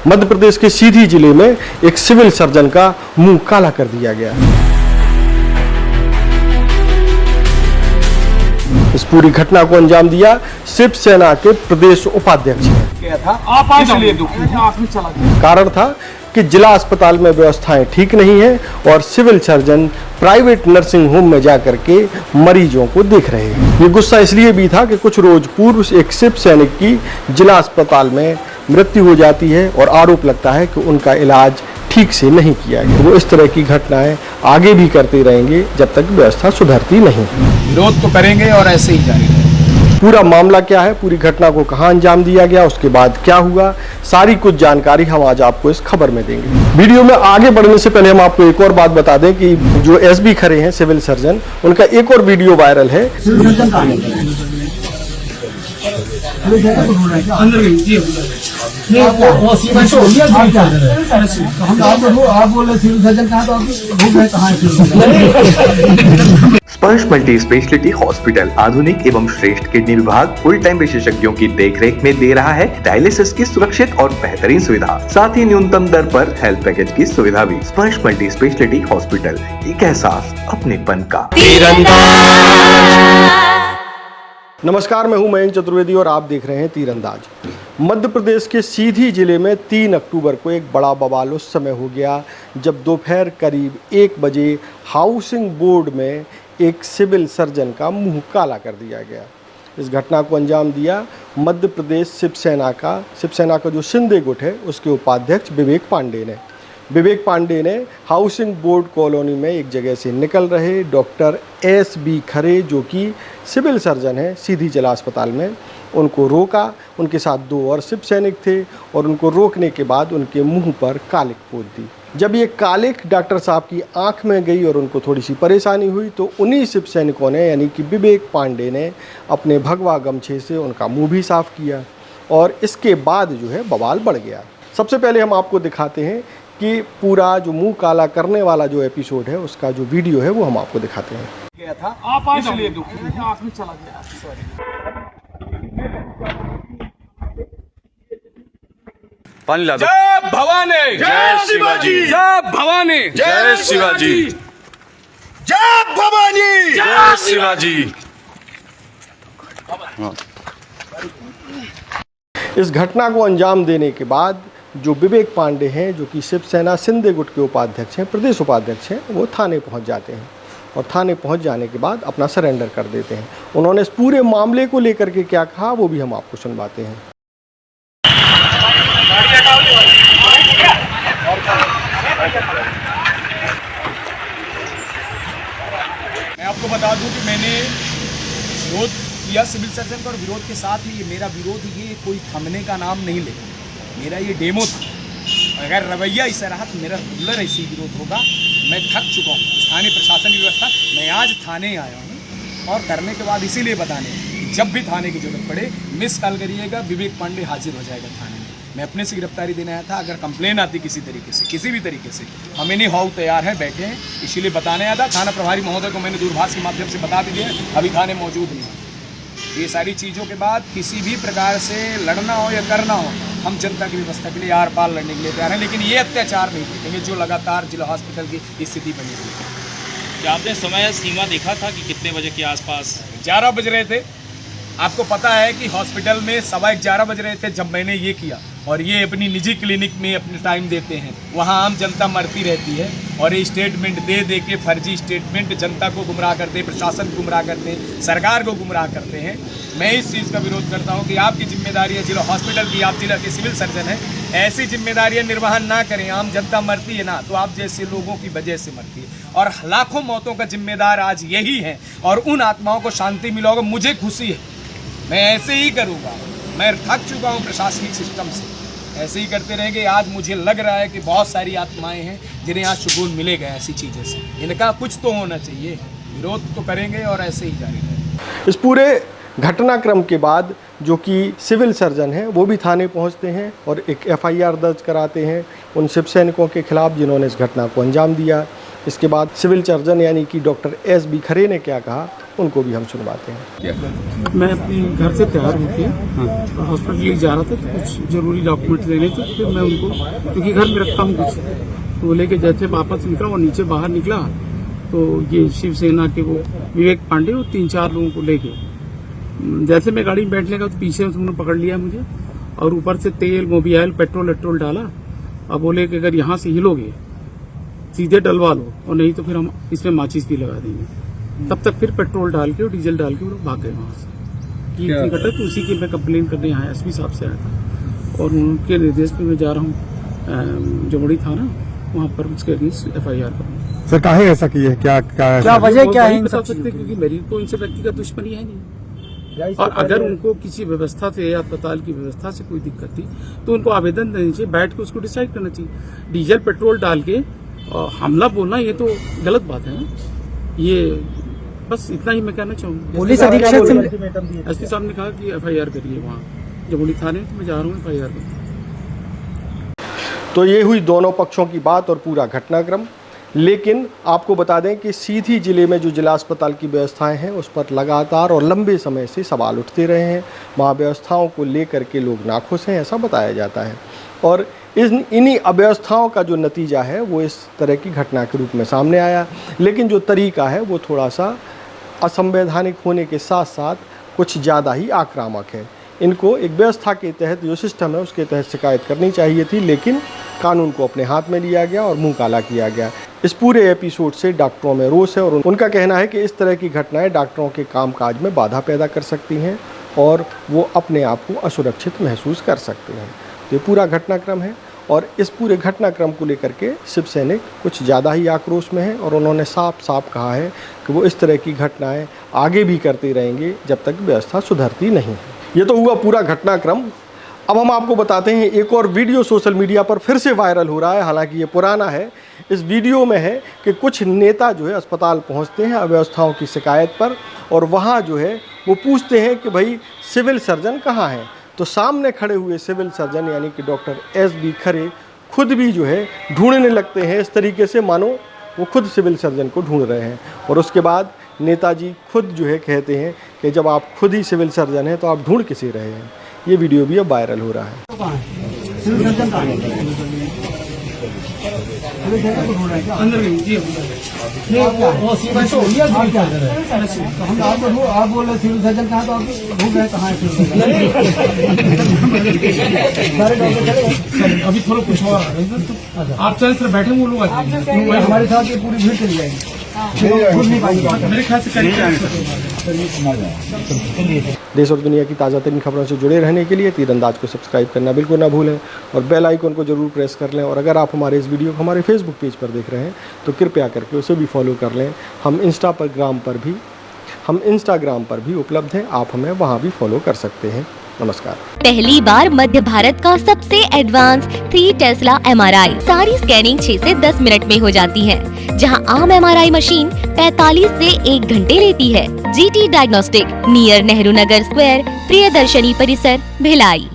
मध्य प्रदेश के सीधी जिले में एक सिविल सर्जन का मुंह काला कर दिया गया। इस पूरी घटना को अंजाम दिया शिवसेना के प्रदेश उपाध्यक्ष ने। कारण था कि जिला अस्पताल में व्यवस्थाएं ठीक नहीं है और civil surgeon private nursing home में जाकर के मरीजों को देख रहे हैं। ये गुस्सा इसलिए भी था कि कुछ रोज पूर्व एक शिव सैनिक की जिला अस्पताल में मृत्यु हो जाती है और आरोप लगता है कि उनका इलाज ठीक से नहीं किया गया। वो इस तरह की घटनाएं आगे भी करते रहेंगे जब तक व्यवस्था सुधरती नहीं। विरोध तो करेंगे और ऐसे ही जारी रहेगा। पूरा मामला क्या है, पूरी घटना को कहां अंजाम दिया गया, उसके बाद क्या हुआ, सारी कुछ जानकारी हम आज आपको इस खबर में देंगे। वीडियो में आगे बढ़ने से पहले हम आपको एक और बात बता दें कि जो एसबी खरे हैं सिविल सर्जन, उनका एक और वीडियो वायरल है। स्पर्श मल्टी स्पेशलिटी हॉस्पिटल आधुनिक एवं श्रेष्ठ किडनी विभाग फुल टाइम विशेषज्ञों की देखरेख में दे रहा है डायलिसिस की सुरक्षित और बेहतरीन सुविधा, साथ ही न्यूनतम दर पर हेल्थ पैकेज की सुविधा भी। स्पर्श मल्टी स्पेशलिटी हॉस्पिटल, एक एहसास अपनेपन का। नमस्कार, मैं हूं मयंक चतुर्वेदी और आप देख रहे हैं तीरंदाज। मध्य प्रदेश के सीधी जिले में 3 अक्टूबर को एक बड़ा बवाल उस समय हो गया जब दोपहर करीब 1 बजे हाउसिंग बोर्ड में एक सिविल सर्जन का मुंह काला कर दिया गया। इस घटना को अंजाम दिया मध्य प्रदेश शिवसेना का जो शिंदे गुट है उसके उपाध्यक्ष विवेक पांडे ने। विवेक पांडे ने हाउसिंग बोर्ड कॉलोनी में एक जगह से निकल रहे डॉक्टर एसबी खरे, जो कि सिविल सर्जन है सीधी जिला अस्पताल में, उनको रोका। उनके साथ 2 और शिव सैनिक थे और उनको रोकने के बाद उनके मुंह पर कालिक पोत दी। जब ये कालिक डॉक्टर साहब की आंख में गई और उनको थोड़ी सी परेशानी हुई तो उन्हीं शिव सैनिकों ने, यानी कि विवेक पांडे ने, अपने भगवा गमछे से उनका मुंह भी साफ किया और इसके बाद जो है बवाल बढ़ गया। सबसे पहले हम आपको दिखाते हैं कि पूरा जो मुंह काला करने वाला जो एपिसोड है उसका जो वीडियो है वो हम आपको दिखाते हैं। गया था आप इसलिए दुखी आँख में चला गया। पानी ला दो। जय भवानी, जय शिवाजी, जय भवानी, जय शिवाजी, जय भवानी, जय शिवाजी। इस घटना को अंजाम देने के बाद जो विवेक पांडे हैं, जो कि शिवसेना शिंदे गुट के उपाध्यक्ष हैं, प्रदेश उपाध्यक्ष हैं, वो थाने पहुंच जाते हैं और थाने पहुंच जाने के बाद अपना सरेंडर कर देते हैं। उन्होंने इस पूरे मामले को लेकर के क्या कहा वो भी हम आपको सुनवाते हैं। मैं आपको बता दूं कि मैंने विरोध किया सिविल सर्जन का और विरोध के साथ ही मेरा विरोध ये कोई थमने का नाम नहीं लेगा। मेरा ये डेमो था। अगर रवैया ऐसा रहा तो मेरा रेगुलर ऐसे ही विरोध होगा। मैं थक चुका हूँ स्थानीय प्रशासन की व्यवस्था। मैं आज थाने आया हूँ और करने के बाद इसीलिए बताने कि जब भी थाने की जरूरत पड़े मिस कॉल करिएगा, विवेक पांडे हाजिर हो जाएगा थाने में। मैं अपने से गिरफ्तारी देने आया था। अगर कंप्लेन आती किसी तरीके से, किसी भी तरीके से, हम इन्हीं हाउ तैयार हैं, बैठे हैं, इसीलिए बताने आया था। थाना प्रभारी महोदय को मैंने दूरभाष के माध्यम से बता भी दिया, अभी थाने मौजूद नहीं है। ये सारी चीज़ों के बाद किसी भी प्रकार से लड़ना हो या करना हो, हम जनता की व्यवस्था के लिए आर पार लड़ने के लिए तैयार हैं, लेकिन ये अत्याचार नहीं देखेंगे जो लगातार जिला हॉस्पिटल की स्थिति बनी हुई है। क्या आपने समय सीमा देखा था कि कितने बजे के आसपास? 11 बज रहे थे। आपको पता है कि हॉस्पिटल में 11:15 बज रहे थे जब मैंने ये किया, और ये अपनी निजी क्लिनिक में अपने टाइम देते हैं। वहाँ आम जनता मरती रहती है और ये स्टेटमेंट दे के फर्जी स्टेटमेंट जनता को गुमराह करते, प्रशासन को गुमराह करते, सरकार को गुमराह करते हैं। मैं इस चीज़ का विरोध करता हूँ कि आपकी जिम्मेदारी है जिला हॉस्पिटल की, आप जिला के सिविल सर्जन हैं, ऐसी जिम्मेदारियां निर्वहन ना करें। आम जनता मरती है ना तो आप जैसे लोगों की वजह से मरती है, और लाखों मौतों का जिम्मेदार आज यही है, और उन आत्माओं को शांति मिलेगा। मुझे खुशी है, मैं ऐसे ही करूँगा। मैं थक चुका हूँ प्रशासनिक सिस्टम से, ऐसे ही करते रहेंगे। आज मुझे लग रहा है कि बहुत सारी आत्माएं हैं जिन्हें आज सुकून मिलेगा ऐसी चीज़ों से। इनका कुछ तो होना चाहिए। विरोध तो करेंगे और ऐसे ही जारी रहेगा। इस पूरे घटनाक्रम के बाद जो कि सिविल सर्जन हैं वो भी थाने पहुंचते हैं और एक एफआईआर दर्ज कराते हैं उन शिव सैनिकों के खिलाफ जिन्होंने इस घटना को अंजाम दिया। इसके बाद सिविल सर्जन यानी कि डॉक्टर एसबी खरे ने क्या कहा उनको भी हम सुनवाते हैं। मैं अपने घर से तैयार होकर हॉस्पिटल जा रहा था, तो कुछ जरूरी डॉक्यूमेंट लेने थे। फिर मैं उनको, क्योंकि घर में रखता हूँ कुछ, तो वो लेके जैसे वापस निकला और नीचे बाहर निकला तो ये शिवसेना के वो विवेक पांडे और 3-4 लोगों को लेके, जैसे मैं गाड़ी में बैठने का तो पीछे से उन्होंने पकड़ लिया मुझे और ऊपर से तेल, मोबिल, पेट्रोल डाला। अब बोले कि अगर यहाँ से हिलोगे सीधे डलवा लो और नहीं तो फिर हम इसमें माचिस भी लगा देंगे। तब तक फिर पेट्रोल डाल के और डीजल डाल के वो लोग भाग गए वहाँ से। ये घटा तो उसी की मैं कंप्लेन करने यहाँ एसपी साहब से आया था और उनके निर्देश पे मैं जा रहा हूँ जमुड़ी थाना, वहाँ पर उसके अगेंस्ट FIR करूँगा। सर काहे ऐसा किए, क्या वजह क्या है बता सकते, क्योंकि मेरी तो इनसे व्यक्तिगत दुश्मनी है नहीं। और अगर उनको किसी व्यवस्था से या अस्पताल की व्यवस्था से कोई दिक्कत थी तो उनको आवेदन देना चाहिए, बैठ के उसको डिसाइड करना चाहिए। डीजल पेट्रोल डाल के हमला बोलना ये तो गलत बात है ना। ये बस इतना ही मैं कहना चाहूँगा। पुलिस अधीक्षक से एसपी साहब ने कहा कि FIR करिए वहाँ जमुड़ी थाने, तो मैं जा रहा हूँ FIR करने। तो ये हुई दोनों पक्षों की बात और पूरा घटनाक्रम। लेकिन आपको बता दें कि सीधी जिले में जो जिला अस्पताल की व्यवस्थाएं हैं उस पर लगातार और लंबे समय से सवाल उठते रहे हैं। वहाँ व्यवस्थाओं को लेकर के लोग नाखुश हैं, ऐसा बताया जाता है। और इन्हीं अव्यवस्थाओं का जो नतीजा है वो इस तरह की घटना के रूप में सामने आया। लेकिन जो तरीका है वो थोड़ा सा असंवैधानिक होने के साथ साथ कुछ ज़्यादा ही आक्रामक है। इनको एक व्यवस्था के तहत जो सिस्टम है उसके तहत शिकायत करनी चाहिए थी, लेकिन कानून को अपने हाथ में लिया गया और मुंह काला किया गया। इस पूरे एपिसोड से डॉक्टरों में रोष है और उनका कहना है कि इस तरह की घटनाएं डॉक्टरों के कामकाज में बाधा पैदा कर सकती हैं और वो अपने आप को असुरक्षित महसूस कर सकते हैं। तो ये पूरा घटनाक्रम है और इस पूरे घटनाक्रम को लेकर के शिव सैनिक कुछ ज़्यादा ही आक्रोश में है और उन्होंने साफ साफ कहा है कि वो इस तरह की घटनाएं आगे भी करते रहेंगे जब तक व्यवस्था सुधरती नहीं है। ये तो हुआ पूरा घटनाक्रम। अब हम आपको बताते हैं एक और वीडियो सोशल मीडिया पर फिर से वायरल हो रहा है, हालांकि ये पुराना है। इस वीडियो में है कि कुछ नेता जो है अस्पताल पहुंचते हैं अव्यवस्थाओं की शिकायत पर और वहां जो है वो पूछते हैं कि भाई सिविल सर्जन कहाँ हैं। तो सामने खड़े हुए सिविल सर्जन यानी कि डॉक्टर SB खरे खुद भी जो है ढूंढने लगते हैं, इस तरीके से मानो वो खुद सिविल सर्जन को ढूंढ रहे हैं। और उसके बाद नेताजी खुद जो है कहते हैं कि जब आप खुद ही सिविल सर्जन हैं तो आप ढूंढ किसे रहे हैं। ये वीडियो भी अब वायरल हो रहा है। अंदर में जी आप बोल रहे सिविल सर्जन कहाँ, तो आप घूम रहे कहाँ है? अभी थोड़ा कुछ और आप चल सर बैठे वो लोग हमारे साथ ये पूरी भीड़ चली जाएगी। मेरे ख्याल से देश और दुनिया की ताज़ा तरीन खबरों से जुड़े रहने के लिए तीरंदाज को सब्सक्राइब करना बिल्कुल ना भूलें और बेल आइकन को जरूर प्रेस कर लें। और अगर आप हमारे इस वीडियो को हमारे फेसबुक पेज पर देख रहे हैं तो कृपया करके उसे भी फॉलो कर लें। हम इंस्टाग्राम पर भी उपलब्ध हैं, आप हमें वहाँ भी फॉलो कर सकते हैं। नमस्कार। पहली बार मध्य भारत का सबसे एडवांस 3 टेस्ला MRI, सारी स्कैनिंग 6 से 10 मिनट में हो जाती है, जहां आम MRI मशीन 45 से 1 घंटे लेती है। GT diagnostic, near Nehru Nagar square, Priyadarshini परिसर, भिलाई।